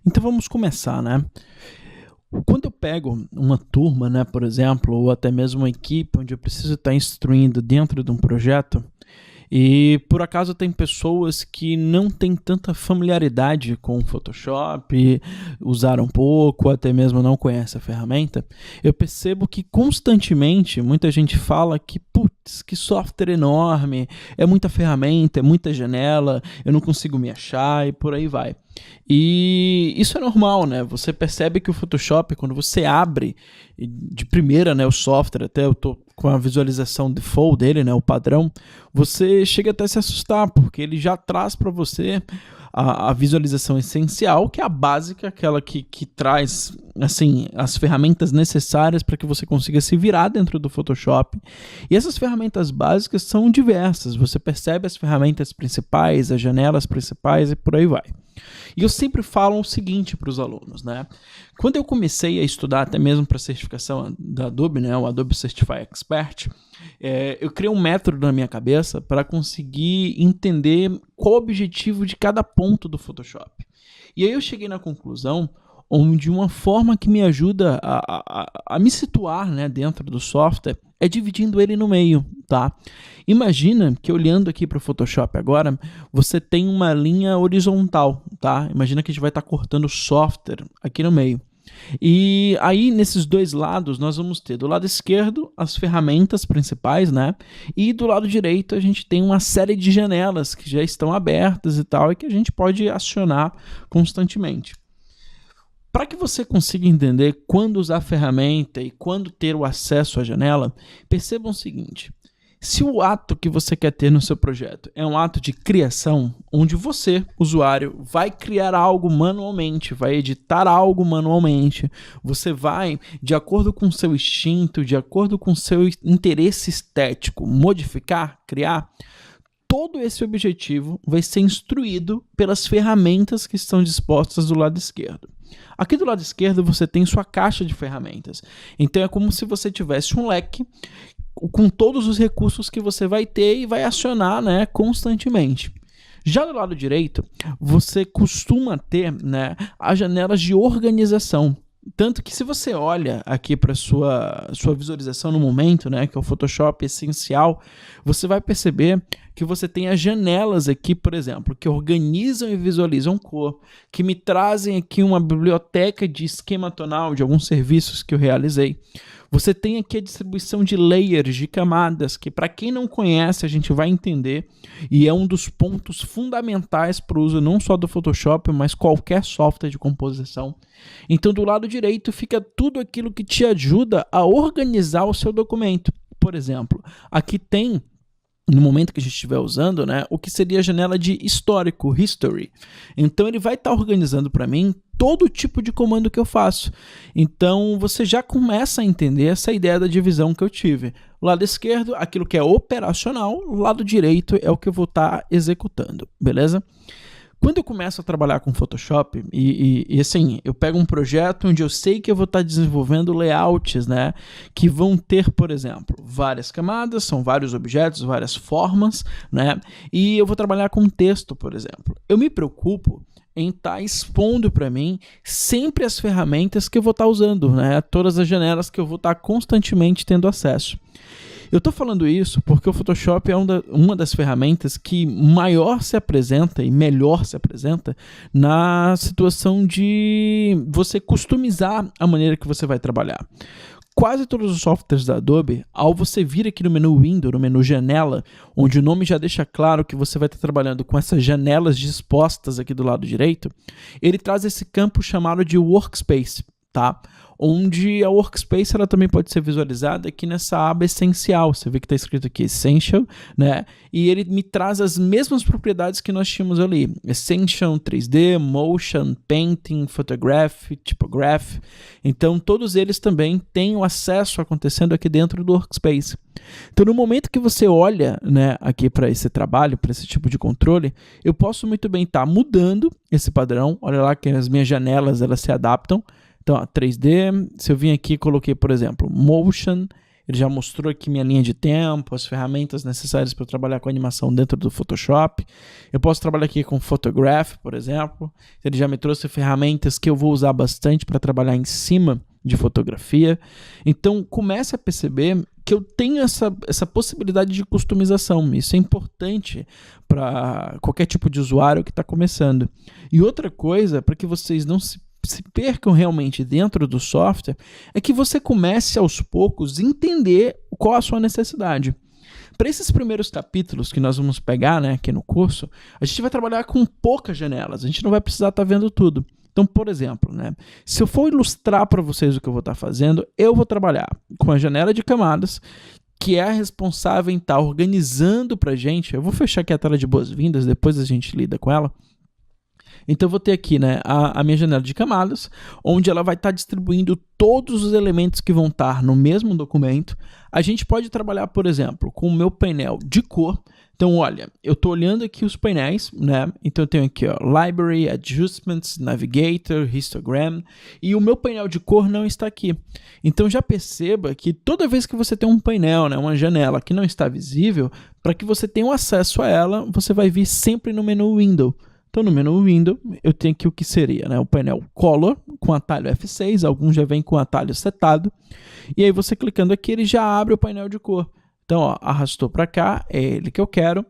Então vamos começar, né? Quando eu pego uma turma, né, por exemplo, ou até mesmo uma equipe onde eu preciso estar instruindo dentro de um projeto, e por acaso tem pessoas que não têm tanta familiaridade com o Photoshop, usaram pouco, até mesmo não conhecem a ferramenta, eu percebo que constantemente muita gente fala que, putz, que software enorme, é muita ferramenta, é muita janela, eu não consigo me achar e por aí vai. E isso é normal, né? Você percebe que o Photoshop, quando você abre de primeira, né, o software, até eu tô com a visualização default dele, né, o padrão, você chega até a se assustar, porque ele já traz para você a visualização essencial, que é a básica, aquela que traz assim, as ferramentas necessárias para que você consiga se virar dentro do Photoshop. E essas ferramentas básicas são diversas, você percebe as ferramentas principais, as janelas principais e por aí vai. E eu sempre falo o seguinte para os alunos, né? Quando eu comecei a estudar até mesmo para a certificação da Adobe, né, o Adobe Certify Expert, eu criei um método na minha cabeça para conseguir entender qual o objetivo de cada ponto do Photoshop. E aí eu cheguei na conclusão onde uma forma que me ajuda a me situar, né, dentro do software é dividindo ele no meio, tá? Imagina que olhando aqui para o Photoshop agora, você tem uma linha horizontal, tá? Imagina que a gente vai estar cortando o software aqui no meio. E aí, nesses dois lados, nós vamos ter do lado esquerdo as ferramentas principais, né? E do lado direito a gente tem uma série de janelas que já estão abertas e tal, e que a gente pode acionar constantemente. Para que você consiga entender quando usar a ferramenta e quando ter o acesso à janela, percebam o seguinte: se o ato que você quer ter no seu projeto é um ato de criação, onde você, usuário, vai criar algo manualmente, vai editar algo manualmente, você vai, de acordo com o seu instinto, de acordo com o seu interesse estético, modificar, criar, todo esse objetivo vai ser instruído pelas ferramentas que estão dispostas do lado esquerdo. Aqui do lado esquerdo você tem sua caixa de ferramentas. Então é como se você tivesse um leque com todos os recursos que você vai ter e vai acionar, né, constantemente. Já do lado direito, você costuma ter, né, as janelas de organização. Tanto que se você olha aqui para sua visualização no momento, né, que é o Photoshop essencial, você vai perceber que você tem as janelas aqui, por exemplo, que organizam e visualizam cor, que me trazem aqui uma biblioteca de esquema tonal de alguns serviços que eu realizei. Você tem aqui a distribuição de layers, de camadas, que para quem não conhece a gente vai entender, e é um dos pontos fundamentais para o uso não só do Photoshop, mas qualquer software de composição. Então do lado direito fica tudo aquilo que te ajuda a organizar o seu documento. Por exemplo, aqui tem, no momento que a gente estiver usando, né, o que seria a janela de histórico, history. Então ele vai estar organizando para mim todo tipo de comando que eu faço. Então você já começa a entender essa ideia da divisão que eu tive. Lado esquerdo, aquilo que é operacional, lado direito é o que eu vou estar executando, beleza? Quando eu começo a trabalhar com Photoshop, e assim, eu pego um projeto onde eu sei que eu vou estar desenvolvendo layouts, né, que vão ter, por exemplo, várias camadas, são vários objetos, várias formas, né, e eu vou trabalhar com texto, por exemplo. Eu me preocupo em estar expondo para mim sempre as ferramentas que eu vou estar usando, né, todas as janelas que eu vou estar constantemente tendo acesso. Eu estou falando isso porque o Photoshop é uma das ferramentas que maior se apresenta e melhor se apresenta na situação de você customizar a maneira que você vai trabalhar. Quase todos os softwares da Adobe, ao você vir aqui no menu Window, no menu Janela, onde o nome já deixa claro que você vai estar trabalhando com essas janelas dispostas aqui do lado direito, ele traz esse campo chamado de Workspace, tá? Onde a Workspace ela também pode ser visualizada aqui nessa aba essencial. Você vê que está escrito aqui Essential, né? E ele me traz as mesmas propriedades que nós tínhamos ali. Essential, 3D, Motion, Painting, Photograph, Typograph. Então todos eles também têm o acesso acontecendo aqui dentro do Workspace. Então no momento que você olha, né, aqui para esse trabalho, para esse tipo de controle, eu posso muito bem estar mudando esse padrão. Olha lá que as minhas janelas elas se adaptam. Então, ó, 3D, se eu vim aqui e coloquei, por exemplo, Motion, ele já mostrou aqui minha linha de tempo, as ferramentas necessárias para trabalhar com animação dentro do Photoshop. Eu posso trabalhar aqui com Photograph, por exemplo. Ele já me trouxe ferramentas que eu vou usar bastante para trabalhar em cima de fotografia. Então, comece a perceber que eu tenho essa possibilidade de customização. Isso é importante para qualquer tipo de usuário que está começando. E outra coisa, para que vocês não se percam realmente dentro do software, é que você comece aos poucos a entender qual a sua necessidade. Para esses primeiros capítulos que nós vamos pegar, né, aqui no curso, a gente vai trabalhar com poucas janelas, a gente não vai precisar estar vendo tudo. Então, por exemplo, né, se eu for ilustrar para vocês o que eu vou estar fazendo, eu vou trabalhar com a janela de camadas, que é a responsável em estar organizando para a gente. Eu vou fechar aqui a tela de boas-vindas, depois a gente lida com ela. Então, eu vou ter aqui, né, a minha janela de camadas, onde ela vai estar distribuindo todos os elementos que vão estar no mesmo documento. A gente pode trabalhar, por exemplo, com o meu painel de cor. Então, olha, eu estou olhando aqui os painéis, né? Então, eu tenho aqui, ó, Library, Adjustments, Navigator, Histogram, e o meu painel de cor não está aqui. Então, já perceba que toda vez que você tem um painel, né, uma janela que não está visível, para que você tenha acesso a ela, você vai vir sempre no menu Window. Então, no menu Window, eu tenho aqui o que seria, né, o painel Color, com atalho F6, alguns já vêm com atalho setado, e aí você clicando aqui, ele já abre o painel de cor. Então, ó, arrastou para cá, é ele que eu quero.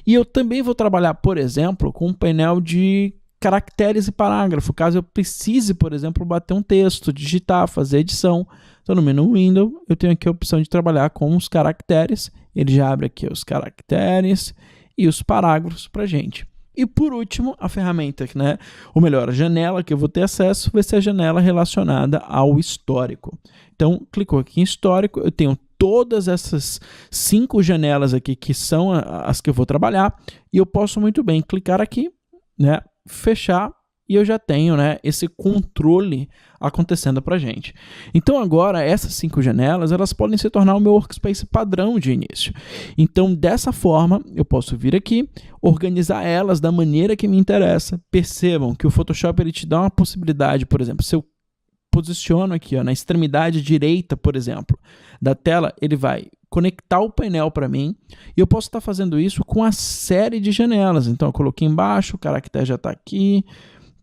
E eu também vou trabalhar, por exemplo, com um painel de caracteres e parágrafo, caso eu precise, por exemplo, bater um texto, digitar, fazer edição. Então, no menu Window, eu tenho aqui a opção de trabalhar com os caracteres. Ele já abre aqui os caracteres e os parágrafos para a gente. E por último, a ferramenta, né? Ou melhor, a janela que eu vou ter acesso vai ser a janela relacionada ao histórico. Então, clicou aqui em histórico, eu tenho todas essas 5 janelas aqui que são as que eu vou trabalhar, e eu posso muito bem clicar aqui, né, fechar, e eu já tenho, né, esse controle acontecendo para a gente. Então agora essas 5 janelas, elas podem se tornar o meu workspace padrão de início. Então dessa forma eu posso vir aqui, organizar elas da maneira que me interessa. Percebam que o Photoshop ele te dá uma possibilidade, por exemplo, se eu posiciono aqui, ó, na extremidade direita, por exemplo, da tela, ele vai conectar o painel para mim, e eu posso estar fazendo isso com a série de janelas. Então eu coloquei embaixo, o caractere já está aqui,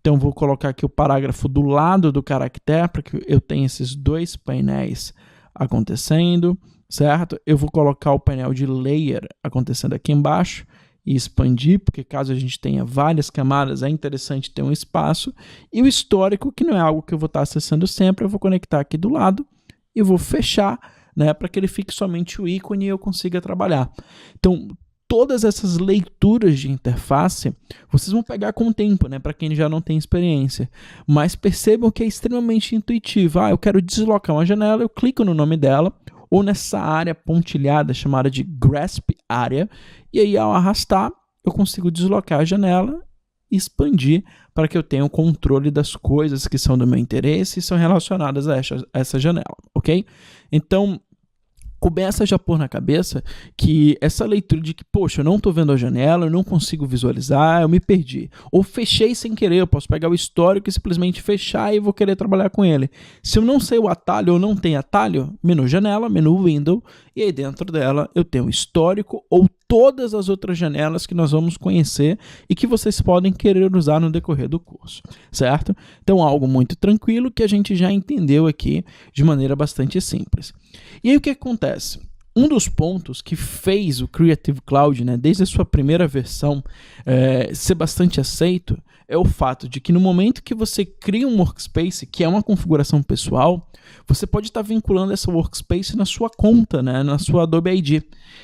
então vou colocar aqui o parágrafo do lado do caractere, para que eu tenha esses 2 painéis acontecendo, certo? Eu vou colocar o painel de layer acontecendo aqui embaixo, e expandir, porque caso a gente tenha várias camadas, é interessante ter um espaço. E o histórico, que não é algo que eu vou estar acessando sempre, eu vou conectar aqui do lado e vou fechar, né, para que ele fique somente o ícone e eu consiga trabalhar. Então, todas essas leituras de interface, vocês vão pegar com o tempo, né, para quem já não tem experiência. Mas percebam que é extremamente intuitivo. Eu quero deslocar uma janela, eu clico no nome dela, ou nessa área pontilhada chamada de Grasp Area, e aí ao arrastar eu consigo deslocar a janela e expandir para que eu tenha o controle das coisas que são do meu interesse e são relacionadas a essa janela, ok? Então, começa já a pôr na cabeça que essa leitura de que, poxa, eu não estou vendo a janela, eu não consigo visualizar, eu me perdi. Ou fechei sem querer, eu posso pegar o histórico e simplesmente fechar e vou querer trabalhar com ele. Se eu não sei o atalho ou não tem atalho, menu janela, menu window, e aí dentro dela eu tenho o histórico ou todas as outras janelas que nós vamos conhecer e que vocês podem querer usar no decorrer do curso, certo? Então, algo muito tranquilo que a gente já entendeu aqui de maneira bastante simples. E aí o que acontece? Um dos pontos que fez o Creative Cloud, né, desde a sua primeira versão, ser bastante aceito, é o fato de que no momento que você cria um workspace, que é uma configuração pessoal, você pode estar vinculando essa workspace na sua conta, né, na sua Adobe ID.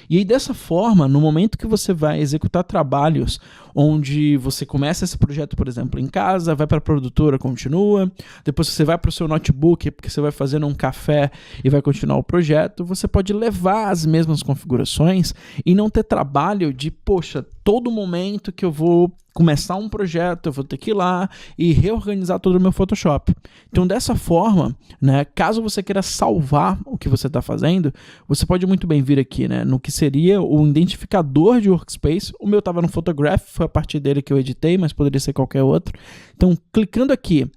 E aí dessa forma, no momento que você vai executar trabalhos onde você começa esse projeto, por exemplo, em casa, vai para a produtora, continua, depois você vai para o seu notebook, porque você vai fazendo um café e vai continuar o projeto, você pode levar as mesmas configurações e não ter trabalho de, poxa, todo momento que eu vou começar um projeto, eu vou ter que ir lá e reorganizar todo o meu Photoshop. Então, dessa forma, né, caso você queira salvar o que você está fazendo, você pode muito bem vir aqui, né, no que seria o identificador de workspace. O meu estava no Photograph, foi a partir dele que eu editei, mas poderia ser qualquer outro. Então, clicando aqui,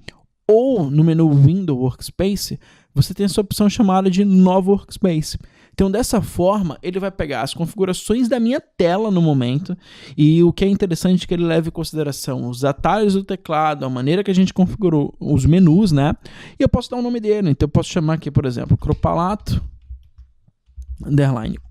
ou no menu Window Workspace, você tem essa opção chamada de Novo Workspace. Então, dessa forma, ele vai pegar as configurações da minha tela no momento, e o que é interessante é que ele leva em consideração os atalhos do teclado, a maneira que a gente configurou os menus, né? E eu posso dar o nome dele. Então, eu posso chamar aqui, por exemplo, Cropalato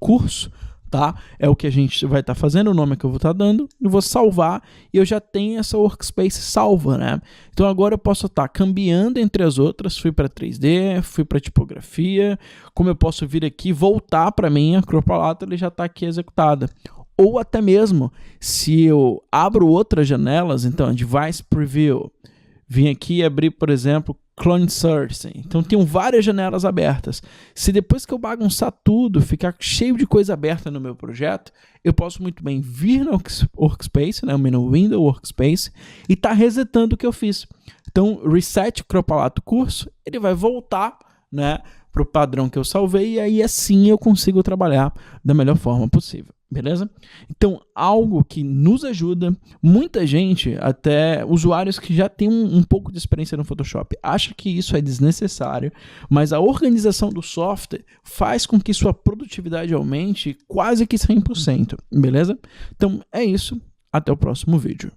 _curso, tá? É o que a gente vai estar fazendo, o nome que eu vou estar dando, eu vou salvar e eu já tenho essa workspace salva, né? Então agora eu posso estar cambiando entre as outras, fui para 3D, fui para tipografia, como eu posso vir aqui voltar para minha Cropalato, ele já está aqui executada. Ou até mesmo, se eu abro outras janelas, então Device Preview, vim aqui e abrir, por exemplo, Clone Sourcing. Então, tenho várias janelas abertas. Se depois que eu bagunçar tudo, ficar cheio de coisa aberta no meu projeto, eu posso muito bem vir no Workspace, né, o menu Window Workspace, e tá resetando o que eu fiz. Então, Reset Cropalato Curso, ele vai voltar, né, para o padrão que eu salvei, e aí assim eu consigo trabalhar da melhor forma possível. Beleza? Então, algo que nos ajuda, muita gente, até usuários que já têm um pouco de experiência no Photoshop, acha que isso é desnecessário, mas a organização do software faz com que sua produtividade aumente quase que 100%, beleza? Então, é isso. Até o próximo vídeo.